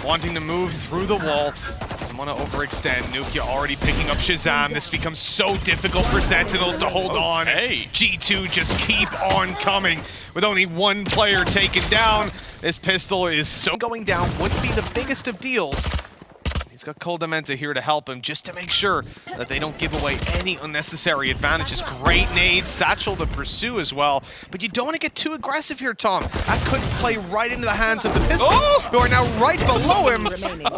wanting to move through the wall. Doesn't want to overextend. Nukkye already picking up Shahzam. This becomes so difficult for Sentinels to hold on. Hey. G2 just keep on coming. With only one player taken down, this pistol is so going down. Wouldn't be the biggest of deals. He's got koldamenta here to help him, just to make sure that they don't give away any unnecessary advantages. Great nade, satchel to pursue as well. But you don't want to get too aggressive here, Tom. That could play right into the hands of the Pistons, who are now right below him.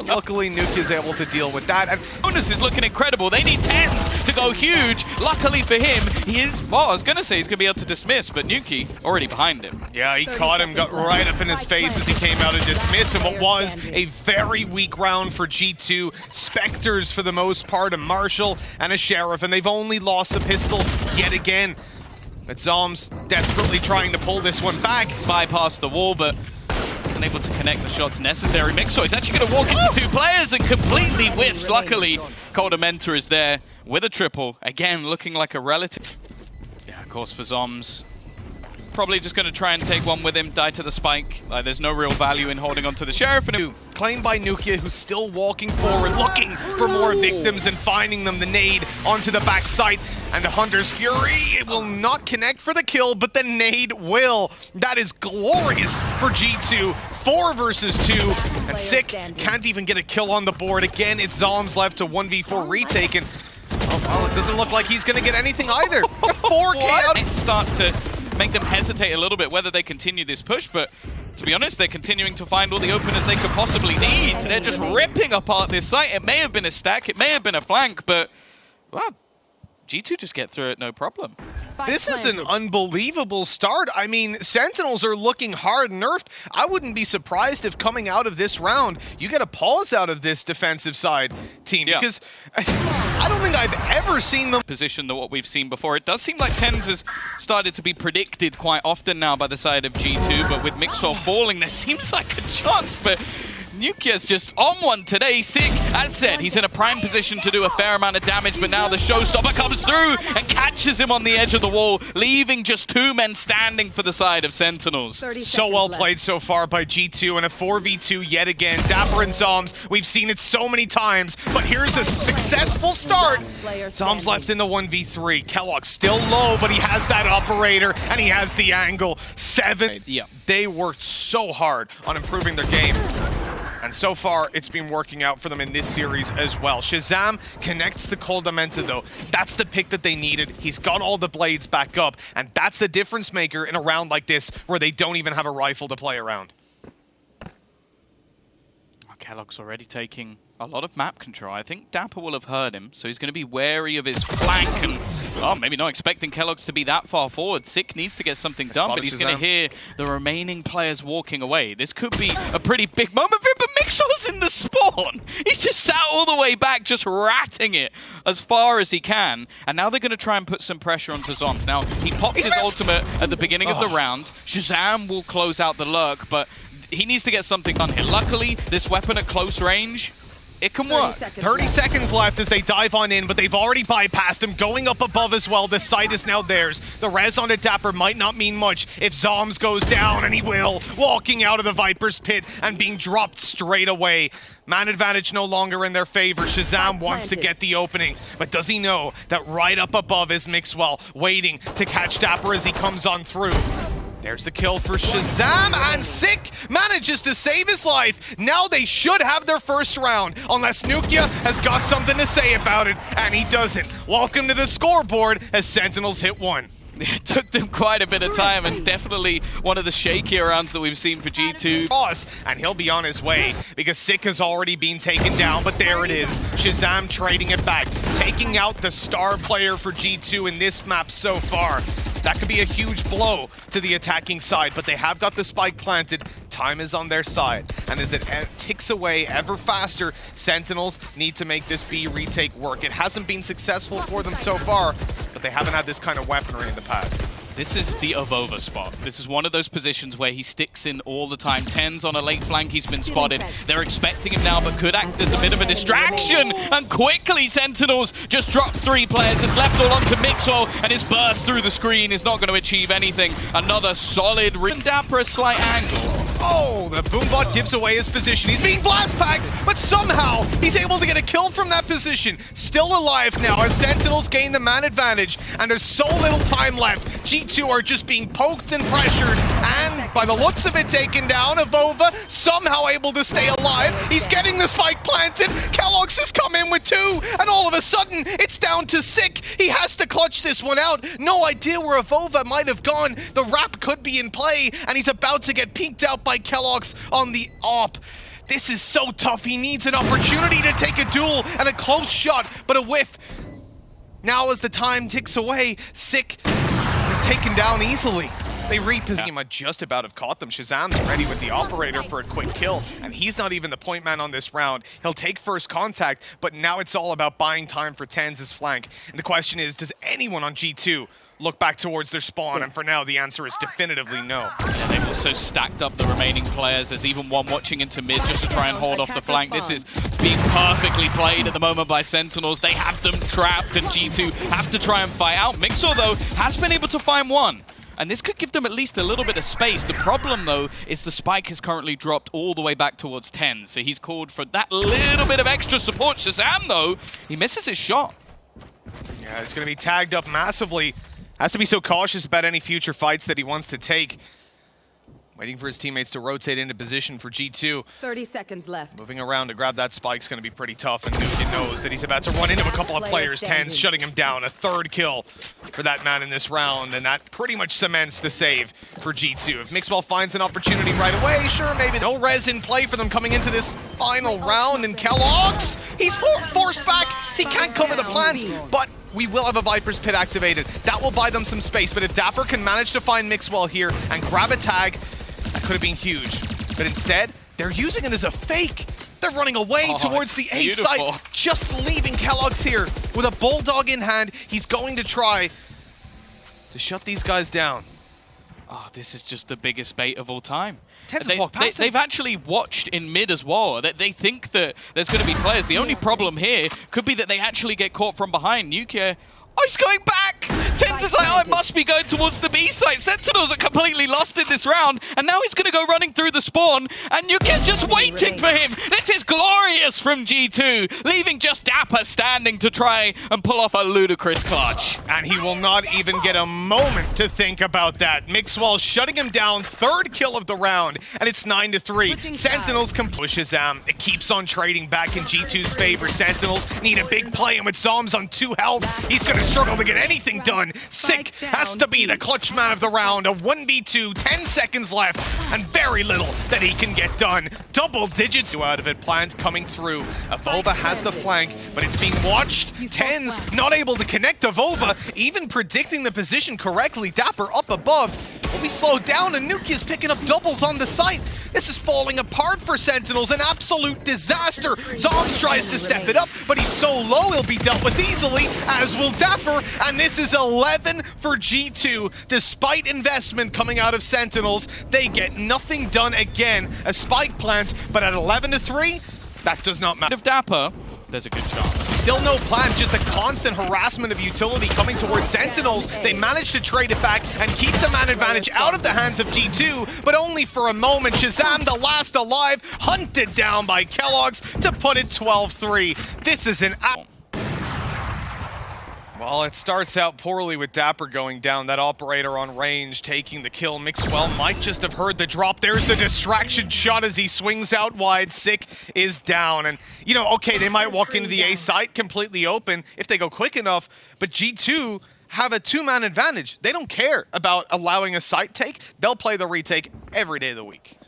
Luckily, Nukkye is able to deal with that. And Bonus is looking incredible. They need TenZ to go huge. Luckily for him, he is, well, I was going to say he's going to be able to dismiss, but Nukkye already behind him. Yeah, he caught him, got right up in his face as he came out and dismissed, and what was a very weak round for G2. Spectres for the most part, a Marshall and a Sheriff, and they've only lost the pistol yet again. But Zombs desperately trying to pull this one back. Bypassed the wall, but isn't able to connect the shots necessary. Mixwell is actually going to walk into two players and completely whiffs. Luckily, koldamenta is there with a triple. Again, looking like a relative. Yeah, of course, for Zombs. Probably just going to try and take one with him, die to the spike. There's no real value in holding on to the Sheriff. And claimed by Nukkye, who's still walking forward, looking for more victims and finding them. The nade onto the backside. And the Hunter's Fury, it will not connect for the kill, but the nade will. That is glorious for G2. 4 versus 2. And Sick can't even get a kill on the board. Again, it's Zombs left to 1v4 retake. And oh, it doesn't look like he's going to get anything either. 4K out. Start to make them hesitate a little bit whether they continue this push, but to be honest, they're continuing to find all the openers they could possibly need. They're just ripping apart this site. It may have been a stack, it may have been a flank, but wow, G2 just get through it no problem. This is an unbelievable start. I mean, Sentinels are looking hard nerfed. I wouldn't be surprised if coming out of this round, you get a pause out of this defensive side team, because I don't think I've ever seen them position than what we've seen before. It does seem like TenZ has started to be predicted quite often now by the side of G2, but with Mixwell falling, there seems like a chance, but Nukkye's just on one today. Sick, as said, he's in a prime position to do a fair amount of damage, but now the showstopper comes through and catches him on the edge of the wall, leaving just 2 men standing for the side of Sentinels. So well played so far by G2 and a 4v2 yet again. Dapr and Zombs, we've seen it so many times, but here's a successful start. Zombs left in the 1v3. keloqz still low, but he has that operator and he has the angle. 7. Yeah. They worked so hard on improving their game. And so far, it's been working out for them in this series as well. Shahzam connects the koldamenta, though. That's the pick that they needed. He's got all the blades back up, and that's the difference maker in a round like this, where they don't even have a rifle to play around. keloqz already taking a lot of map control. I think Dapr will have heard him, so he's going to be wary of his flank and, oh, maybe not expecting keloqz to be that far forward. Sick needs to get something done, but he's going to hear the remaining players walking away. This could be a pretty big moment for him, but Mixwell's in the spawn. He's just sat all the way back, just ratting it as far as he can, and now they're going to try and put some pressure onto Zombs. Now, he popped his ultimate at the beginning of the round. Shahzam will close out the lurk, but he needs to get something done here. Luckily, this weapon at close range, it can work. 30 seconds left as they dive on in, but they've already bypassed him. Going up above as well. The site is now theirs. The res on the Dapr might not mean much if Zombs goes down, and he will. Walking out of the Viper's pit and being dropped straight away. Man advantage no longer in their favor. Shahzam wants to get the opening, but does he know that right up above is Mixwell, waiting to catch Dapr as he comes on through. There's the kill for Shahzam, and Sick manages to save his life. Now they should have their first round, unless Nukkye has got something to say about it, and he doesn't. Welcome to the scoreboard as Sentinels hit 1. It took them quite a bit of time, and definitely one of the shakier rounds that we've seen for G2. And he'll be on his way, because Sick has already been taken down, but there it is. Shahzam trading it back, taking out the star player for G2 in this map so far. That could be a huge blow to the attacking side, but they have got the spike planted. Time is on their side, and as it ticks away ever faster, Sentinels need to make this B retake work. It hasn't been successful for them so far, but they haven't had this kind of weaponry in the past. This is the Avova spot. This is one of those positions where he sticks in all the time. TenZ on a late flank, he's been spotted. They're expecting him now, but could act as a bit of a distraction. And quickly, Sentinels just dropped 3 players. It's left all onto Mixwell, and his burst through the screen is not going to achieve anything. Another solid Dapr, a slight angle. Oh, the Boombot gives away his position. He's being blast-packed, but somehow he's able to get a kill from that position. Still alive now as Sentinels gain the man advantage, and there's so little time left. G2 are just being poked and pressured, and by the looks of it, taken down. Avova somehow able to stay alive. He's getting the spike planted. keloqz has come in with 2, and all of a sudden, it's down to Sick. He has to clutch this one out. No idea where Avova might have gone. The wrap could be in play, and he's about to get peeked out by keloqz on the op. This is so tough. He needs an opportunity to take a duel and a close shot, but a whiff. Now as the time ticks away, Sick is taken down easily. They reposition him. Just about have caught them. Shahzam's ready with the operator for a quick kill, and he's not even the point man on this round. He'll take first contact, but now it's all about buying time for TenZ's flank. And the question is, does anyone on G2 look back towards their spawn? And for now, the answer is definitively no. And they've also stacked up the remaining players. There's even one watching into mid just to try and hold off the flank. This is being perfectly played at the moment by Sentinels. They have them trapped, and G2 have to try and fight out. Mixwell, though, has been able to find one. And this could give them at least a little bit of space. The problem, though, is the spike is currently dropped all the way back towards TenZ. So he's called for that little bit of extra support. Shahzam, though, he misses his shot. Yeah, he's going to be tagged up massively. Has to be so cautious about any future fights that he wants to take. Waiting for his teammates to rotate into position for G2. 30 seconds left. Moving around to grab that spike's going to be pretty tough, and nukkye knows that he's about to run into a couple of players. TenZ shutting him down. A third kill for that man in this round, and that pretty much cements the save for G2. If Mixwell finds an opportunity right away, sure, maybe. No res in play for them coming into this final round, and keloqz, he's forced back. He can't cover the plant, but we will have a Viper's Pit activated. That will buy them some space, but if Dapr can manage to find Mixwell here and grab a tag, that could have been huge. But instead, they're using it as a fake. They're running away towards the A site, just leaving keloqz here with a bulldog in hand. He's going to try to shut these guys down. Oh, this is just the biggest bait of all time. They've actually watched in mid as well. They think that there's going to be players. The only problem here could be that they actually get caught from behind. nukkye, oh, he's going back! TenZ is like, oh, it must be going towards the B site. Sentinels are completely lost in this round, and now he's going to go running through the spawn, and nukkye's just waiting for him. This is glorious from G2, leaving just Dapr standing to try and pull off a ludicrous clutch. And he will not even get a moment to think about that. Mixwell shutting him down, third kill of the round, and it's 9-3. Sentinels can push Shahzam. It keeps on trading back in G2's favor. Sentinels need a big play, and with Zombs on 2 health, he's going to struggle to get anything done. Sick has to be the clutch man of the round. A 1v2, 10 seconds left, and very little that he can get done. Double digits out of it. Plant coming through. Avova has the flank, but it's being watched. TenZ not able to connect Avova, even predicting the position correctly. Dapr up above. Will be slowed down, and nukkye's picking up doubles on the site. This is falling apart for Sentinels, an absolute disaster. Zombs tries to step it up, but he's so low he'll be dealt with easily, as will Dapr, and this is 11 for G2. Despite investment coming out of Sentinels, they get nothing done again. A spike plant, but at 11-3, that does not matter. If Dapr, there's a good chance. Still no plan, just a constant harassment of utility coming towards Sentinels. They managed to trade it back and keep the man advantage out of the hands of G2, but only for a moment. Shahzam, the last alive, hunted down by keloqz to put it 12-3. This is an... Well, it starts out poorly with Dapr going down. That operator on range taking the kill. Mixwell might just have heard the drop. There's the distraction shot as he swings out wide. Sick is down. And, you know, okay, they might walk into the A site completely open if they go quick enough, but G2 have a 2-man advantage. They don't care about allowing a site take. They'll play the retake every day of the week.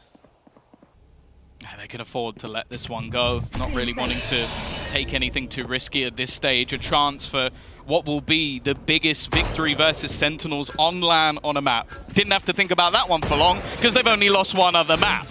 They can afford to let this one go. Not really wanting to take anything too risky at this stage. A chance for what will be the biggest victory versus Sentinels on LAN on a map. Didn't have to think about that one for long, because they've only lost one other map.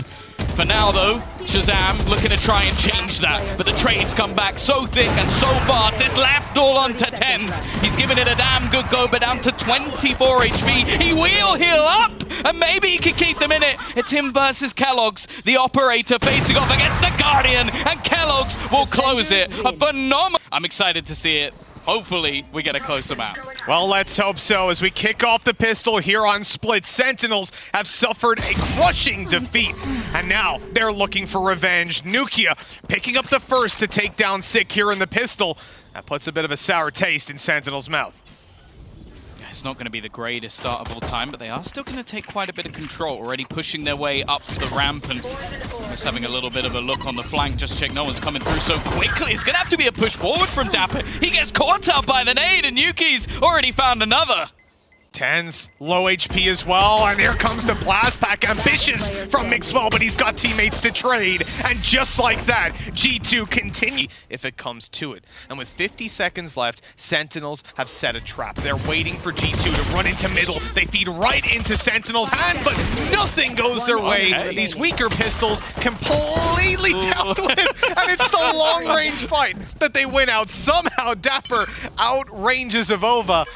For now, though, Shahzam looking to try and change that, but the trades come back so thick and so fast. It's left all onto TenZ. He's giving it a damn good go, but down to 24 HP. He will heal up, and maybe he can keep them in it. It's him versus keloqz, the operator facing off against the Guardian, and keloqz will close it. A phenomenal... I'm excited to see it. Hopefully, we get a closer map. Well, let's hope so. As we kick off the pistol here on Split, Sentinels have suffered a crushing defeat, and now they're looking for revenge. Nukkye picking up the first to take down Sick here in the pistol. That puts a bit of a sour taste in Sentinel's mouth. It's not going to be the greatest start of all time, but they are still going to take quite a bit of control, already pushing their way up the ramp and just having a little bit of a look on the flank. Just check no one's coming through so quickly. It's going to have to be a push forward from Dapr. He gets caught up by the nade, and Nukkye's already found another. TenZ, low HP as well, and here comes the blast pack. Ambitious from Mixwell, but he's got teammates to trade. And just like that, G2 continue if it comes to it. And with 50 seconds left, Sentinels have set a trap. They're waiting for G2 to run into middle. They feed right into Sentinel's hand, but nothing goes their way. These weaker pistols completely dealt with, and it's the long-range fight that they win out. Somehow Dapr outranges Avova.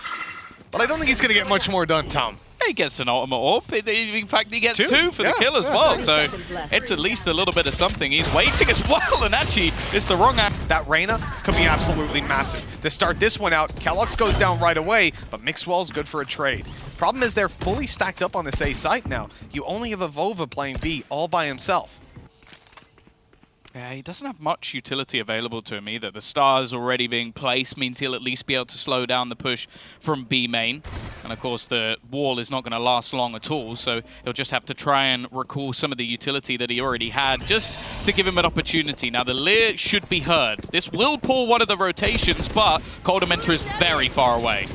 But I don't think he's going to get much more done, Tom. He gets an ultimate orb. In fact, he gets two for the kill as well. So it's at least a little bit of something. He's waiting as well, and actually, it's the wrong act. That Reyna could be absolutely massive. To start this one out, keloqz goes down right away, but Mixwell's good for a trade. Problem is they're fully stacked up on this A site now. You only have Avova playing B all by himself. Yeah, he doesn't have much utility available to him either. The stars already being placed means he'll at least be able to slow down the push from B main. And of course, the wall is not going to last long at all, so he'll just have to try and recall some of the utility that he already had, just to give him an opportunity. Now, the Leer should be heard. This will pull one of the rotations, but koldamenta is very far away.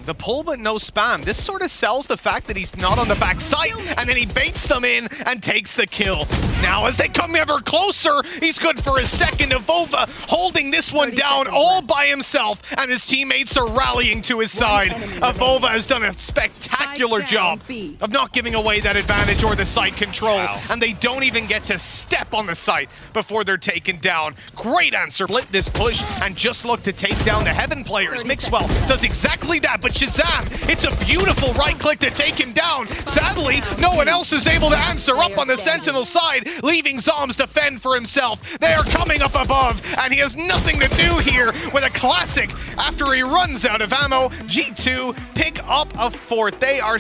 The pull but no spam. This sort of sells the fact that he's not on the back site, and then he baits them in and takes the kill. Now as they come ever closer, he's good for his second. Avova holding this one down all by himself, and his teammates are rallying to his side. Avova has done a spectacular job of not giving away that advantage or the site control, and they don't even get to step on the site before they're taken down. Great answer. Split this push and just look to take down the Heaven players. Mixwell does exactly that, but Shahzam, it's a beautiful right click to take him down. Sadly, no one else is able to answer up on the Sentinel side, leaving Zombs to fend for himself. They are coming up above, and he has nothing to do here with a classic. After he runs out of ammo, G2 pick up a fourth. They are...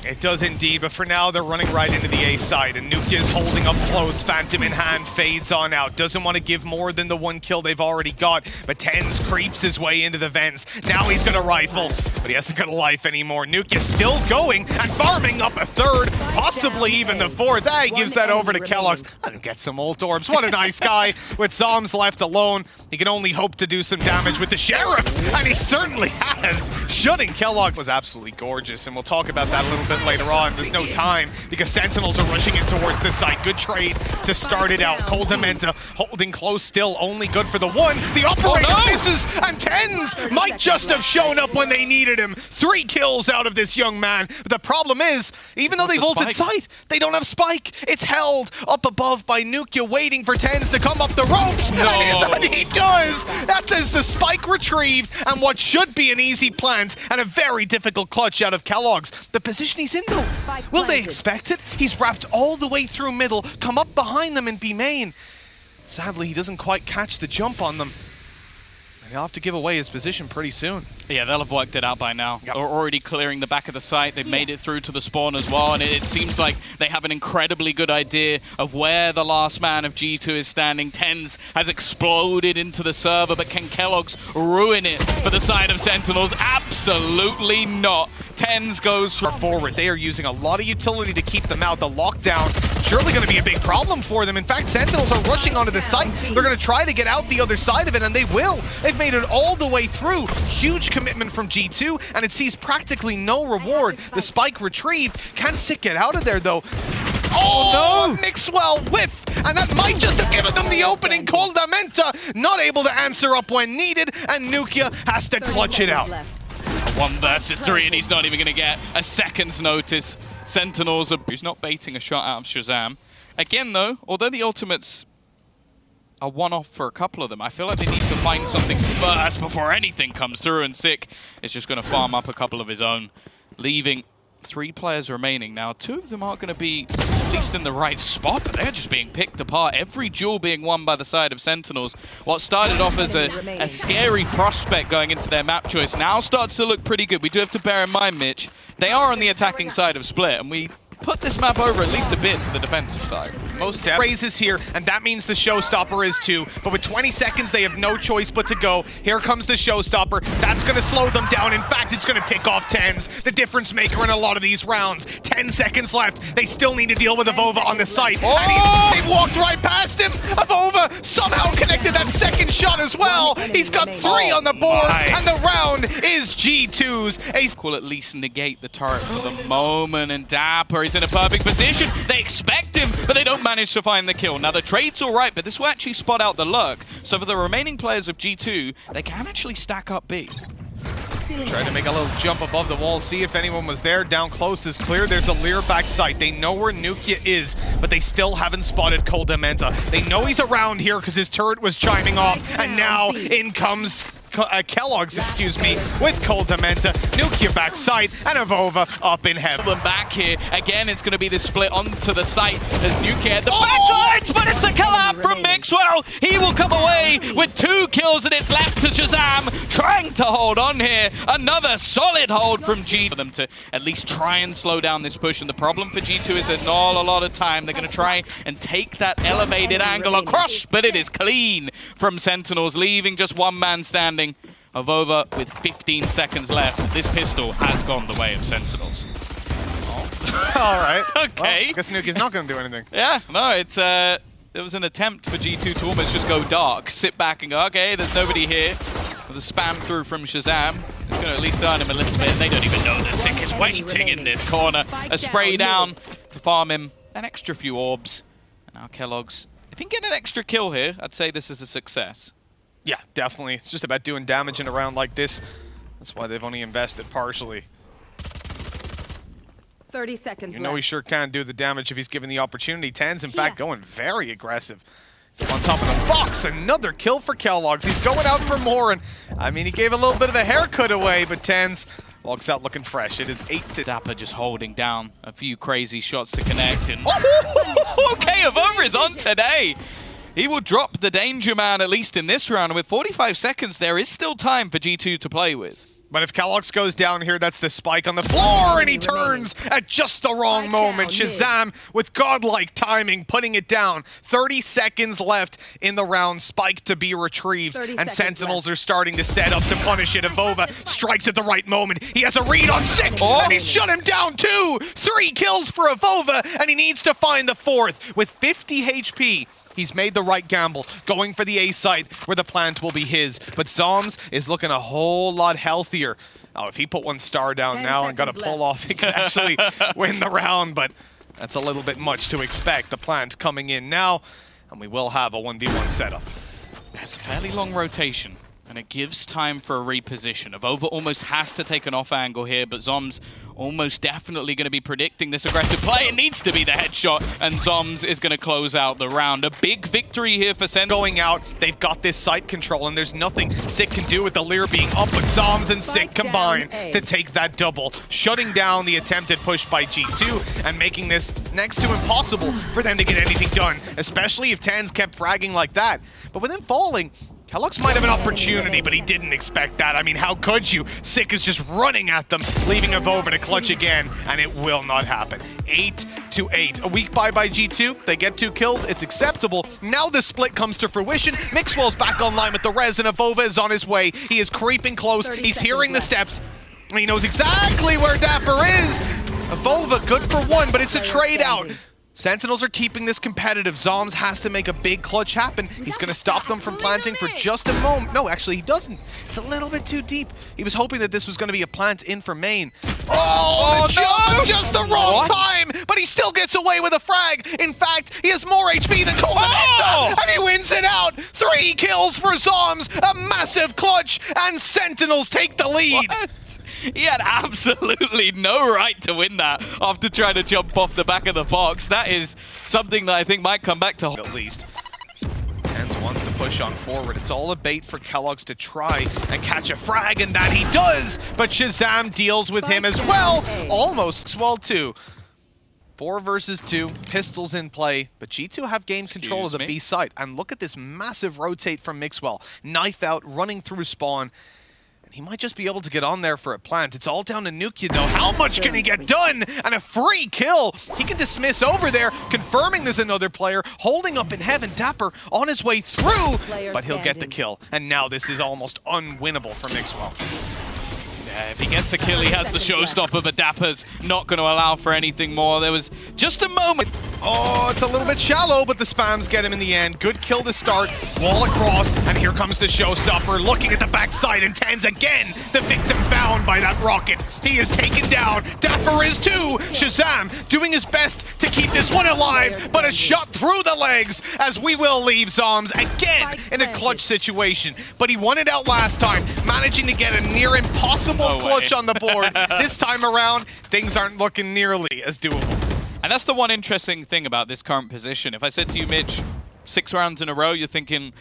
It does indeed, but for now, they're running right into the A side, and Nukkye is holding up close. Phantom in hand, fades on out. Doesn't want to give more than the one kill they've already got, but TenZ creeps his way into the vents. Now he's going to rifle, but he hasn't got a life anymore. Nukkye still going and farming up a third, possibly even the fourth. He gives that over to keloqz. Let him get some ult orbs. What a nice guy. With Zombs left alone, he can only hope to do some damage with the Sheriff, and he certainly has. Shutting keloqz was absolutely gorgeous, and we'll talk about that a little bit later on. There's no time because Sentinels are rushing in towards this side. Good trade to start it out. koldamenta holding close still, only good for the one. The operator misses, and TenZ might just have shown up when they needed him. 3 kills out of this young man. But the problem is, even though they've ulted sight, they don't have spike. It's held up above by Nukkye, waiting for TenZ to come up the ropes. And he does. That is the spike retrieved, and what should be an easy plant and a very difficult clutch out of keloqz. The position he's in though, will they expect it? He's wrapped all the way through middle, come up behind them and be main. Sadly, he doesn't quite catch the jump on them. He'll have to give away his position pretty soon. Yeah, they'll have worked it out by now. Yep. They're already clearing the back of the site. They've made it through to the spawn as well, and it seems like they have an incredibly good idea of where the last man of G2 is standing. TenZ has exploded into the server, but can keloqz ruin it for the side of Sentinels? Absolutely not. TenZ goes forward. They are using a lot of utility to keep them out. The lockdown surely going to be a big problem for them. In fact, Sentinels are rushing onto the site. They're going to try to get out the other side of it, and they will. They've made it all the way through. Huge commitment from G2, and it sees practically no reward. The spike retrieved. Can Sick get out of there, though? Oh, no! Mixwell whiff, and that might just have given them the opening. koldamenta not able to answer up when needed, and Nukkye has to clutch it out. 1 versus 3, and he's not even going to get a second's notice. Sentinels are... He's not baiting a shot out of Shahzam. Again, though, although the ultimates are one-off for a couple of them, I feel like they need to find something first before anything comes through, and Sick is just going to farm up a couple of his own, leaving 3 players remaining. Now, 2 of them aren't going to be least in the right spot, but they're just being picked apart. Every duel being won by the side of Sentinels. What started off as a scary prospect going into their map choice now starts to look pretty good. We do have to bear in mind, Mitch, they are on the attacking side of Split, and we put this map over at least a bit to the defensive side. Most raises here, and that means the showstopper is too. But with 20 seconds, they have no choice but to go. Here comes the showstopper. That's going to slow them down. In fact, it's going to pick off TenZ, the difference maker in a lot of these rounds. 10 seconds left. They still need to deal with Avova on the site. Oh! And they've walked right past him. Avova somehow connected that second shot as well. He's got 3 on the board, and the round is G2's. Will at least negate the turret for the moment, and Dapr is in a perfect position. They expect him, but they don't manage to find the kill. Now, the trade's all right, but this will actually spot out the luck. So for the remaining players of G2, they can actually stack up B. Trying to make a little jump above the wall, see if anyone was there. Down close is clear. There's a Lear back sight. They know where nukkye is, but they still haven't spotted koldamenta. They know he's around here because his turret was chiming off, and now in comes keloqz, excuse me, with koldamenta, nukkye back sight, and Avova up in heaven. Them back here again. It's going to be the split onto the site. There's nukkye at the back lights, but it's a collab from Mixwell. He will come away with 2 kills, and it's left to Shahzam trying to hold on here. Another solid hold from G for them to at least try and slow down this push. And the problem for G2 is there's not a lot of time. They're going to try and take that elevated angle across, but it is clean from Sentinels, leaving just one man standing. Avova with 15 seconds left. This pistol has gone the way of Sentinels. Oh. All right. Okay. Well, I guess nukkye's not going to do anything. Yeah, no, it's there was an attempt for G2 to almost just go dark, sit back and go, okay, there's nobody here. With a spam through from Shahzam, it's going to at least earn him a little bit. They don't even know the Sick is waiting in this corner. A spray down to farm him an extra few orbs. And now keloqz, if he can get an extra kill here, I'd say this is a success. Yeah, definitely. It's just about doing damage in a round like this. That's why they've only invested partially. 30 seconds You know he sure can do the damage if he's given the opportunity. TenZ, in fact, going very aggressive. So on top of the box, another kill for keloqz. He's going out for more, and I mean, he gave a little bit of a haircut away, but TenZ walks out looking fresh. It is 8 to... Dapr just holding down a few crazy shots to connect, and... okay, Avova is on today! He will drop the danger man, at least in this round. And with 45 seconds, there is still time for G2 to play with. But if keloqz goes down here, that's the spike on the floor, and he turns at just the wrong moment. Shahzam, with godlike timing, putting it down. 30 seconds left in the round. Spike to be retrieved, and Sentinels are starting to set up to punish it. Avova strikes at the right moment. He has a read on Sick, and he's shut him down too. 3 kills for Avova, and he needs to find the 4th. With 50 HP, he's made the right gamble, going for the A site where the plant will be his. But Zombs is looking a whole lot healthier. Oh, if he put 1 star down now and got a pull off, he could actually win the round. But that's a little bit much to expect. The plant coming in now, and we will have a 1v1 setup. There's a fairly long rotation, and it gives time for a reposition. Avova almost has to take an off angle here, but Zombs almost definitely going to be predicting this aggressive play. It needs to be the headshot, and Zombs is going to close out the round. A big victory here for Sen. Going out, they've got this site control, and there's nothing Sick can do with the Lear being up, but Zombs and Sick combine to take that double, shutting down the attempted push by G2 and making this next to impossible for them to get anything done, especially if TenZ kept fragging like that. But with him falling, keloqz might have an opportunity, but he didn't expect that. I mean, how could you? Sick is just running at them, leaving Avova to clutch again, and it will not happen. 8 to 8. A weak buy by G2. They get 2 kills. It's acceptable. Now the split comes to fruition. Mixwell's back online with the res, and Avova is on his way. He is creeping close. He's hearing the steps. He knows exactly where Dapr is. Avova good for 1, but it's a trade out. Sentinels are keeping this competitive. Zombs has to make a big clutch happen. He's going to stop them from planting for just a moment. No, actually, he doesn't. It's a little bit too deep. He was hoping that this was going to be a plant in for main. Oh, the jump! No! Just the wrong time! But he still gets away with a frag. In fact, he has more HP than koldamenta, and he wins it out. 3 kills for Zombs, a massive clutch, and Sentinels take the lead. What? He had absolutely no right to win that after trying to jump off the back of the box. That is something that I think might come back to at least. TenZ wants to push on forward. It's all a bait for keloqz to try and catch a frag, and that he does. But Shahzam deals with him as well. Almost Mixwell too. 4 versus 2, pistols in play, but G2 have gained control of the B site. And look at this massive rotate from Mixwell. Knife out, running through spawn. And he might just be able to get on there for a plant. It's all down to nukkye though. How much can he get done? And a free kill. He can dismiss over there, confirming there's another player holding up in heaven. Dapr on his way through, but he'll get the kill. And now this is almost unwinnable for Mixwell. Yeah, if he gets a kill, he has the showstopper, but Dapr's not going to allow for anything more. There was just a moment. Oh, it's a little bit shallow, but the spams get him in the end. Good kill to start. Wall across, and here comes the showstopper. Looking at the backside, and TenZ again, the victim found by that rocket. He is taken down. Dapr is too. Shahzam doing his best to keep this one alive, but a shot through the legs as we will leave Zombs again in a clutch situation. But he won it out last time, managing to get a near impossible clutch on the board. This time around, things aren't looking nearly as doable. And that's the one interesting thing about this current position. If I said to you, Midge, 6 rounds in a row, you're thinking,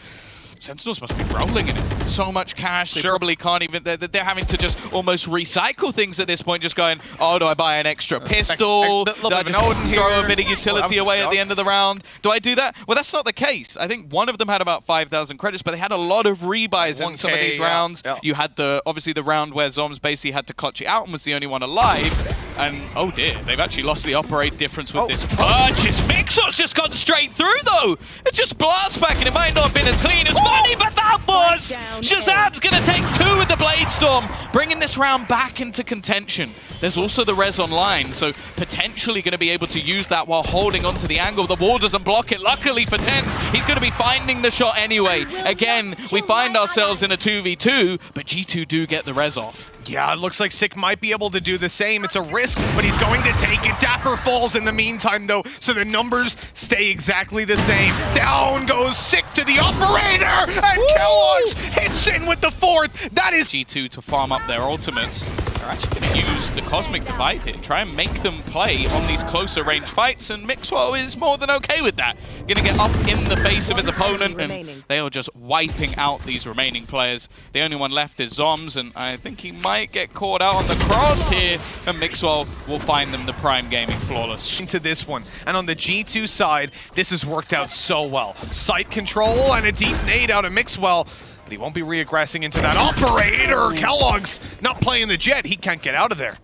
Sentinels must be rolling in it. So much cash, they probably can't even, they're having to just almost recycle things at this point, just going, oh, do I buy an extra pistol? Do I just throw a bit of utility away at the end of the round? Do I do that? Well, that's not the case. I think one of them had about 5,000 credits, but they had a lot of rebuys in some of these rounds. You had obviously the round where Zombs basically had to clutch it out and was the only one alive. And, oh dear, they've actually lost the operate difference with this purchase. Mixwell's just gone straight through, though. It just blasts back, and it might not have been as clean as money, but that was! Shahzam's going to take 2 with the Blade Storm, bringing this round back into contention. There's also the res online, so potentially going to be able to use that while holding onto the angle. The wall doesn't block it. Luckily for TenZ, he's going to be finding the shot anyway. Again, we find ourselves in a 2v2, but G2 do get the res off. Yeah, it looks like Sick might be able to do the same. It's a risk, but he's going to take it. Dapr falls in the meantime, though, so the numbers stay exactly the same. Down goes Sick to the operator, and keloqz hits in with the 4th. That is G2 to farm up their ultimates. They're actually going to use the Cosmic Divide here, try and make them play on these closer range fights, and Mixwell is more than okay with that. Going to get up in the face of his opponent, and they are just wiping out these remaining players. The only one left is Zombs, and I think he might get caught out on the cross here, and Mixwell will find them the prime gaming flawless. Into this one, and on the G2 side, this has worked out so well. Sight control and a deep nade out of Mixwell, but he won't be re-aggressing into that operator. keloqz not playing the jet, he can't get out of there.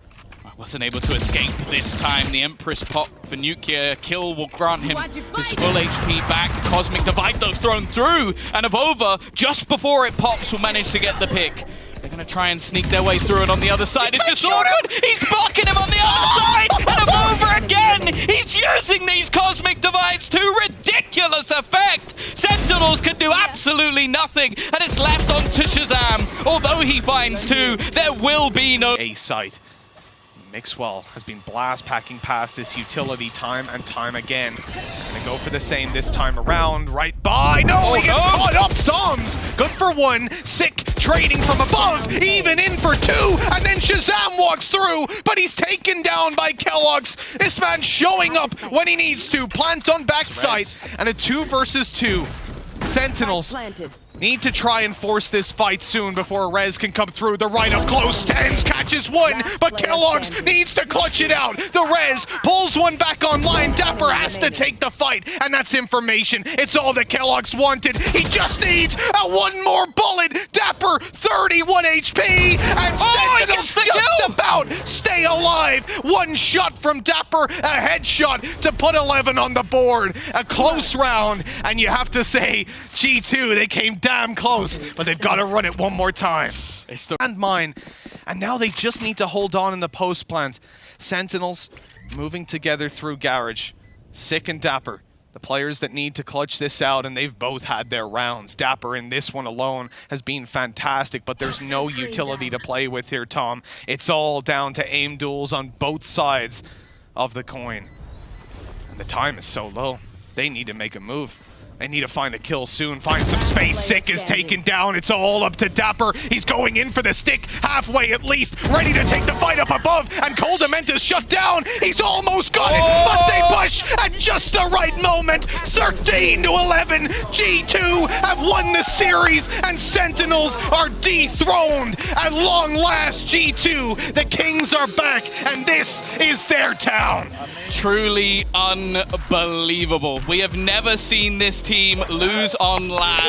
Wasn't able to escape this time. The Empress pop for nukkye. Kill will grant him his full HP back. Cosmic Divide though thrown through, and Avova, just before it pops, will manage to get the pick. They're going to try and sneak their way through it on the other side. It's just awkward. He's blocking him on the other side. And Avova again. He's using these Cosmic Divides to ridiculous effect. Sentinels can do absolutely nothing. And it's left on to Shahzam. Although he finds 2, there will be no A site. Mixwell has been blast packing past this utility time and time again. Gonna go for the same this time around. Right by. No, he gets caught up. Zombs. Good for 1. Sick trading from above. Even in for 2. And then Shahzam walks through, but he's taken down by keloqz. This man showing up when he needs to. Plant on backside. And a 2 versus 2. Sentinels need to try and force this fight soon before a res can come through. The right up close. TenZ catches 1, but keloqz needs to clutch it out. The res pulls 1 back online. Dapr has to take the fight, and that's information. It's all that keloqz wanted. He just needs a 1 more bullet. Dapr, 31 HP, and Sentinels just about stay alive. 1 shot from Dapr, a headshot to put 11 on the board. A close round, and you have to say, G2, they came damn close, but they've got to run it 1 more time. And mine, and now they just need to hold on in the post plant. Sentinels moving together through garage. Sick and Dapr, the players that need to clutch this out, and they've both had their rounds. Dapr in this one alone has been fantastic, but there's no utility to play with here, Tom. It's all down to aim duels on both sides of the coin. And the time is so low. They need to make a move. They need to find a kill soon, find some space. Sick is taken down. It's all up to Dapr. He's going in for the stick, halfway at least, ready to take the fight up above, and koldamenta's shut down. He's almost got it, but they push at just the right moment. 13-11. G2 have won the series, and Sentinels are dethroned. At long last, G2, the Kings are back, and this is their town. Truly unbelievable. We have never seen this team lose on LAN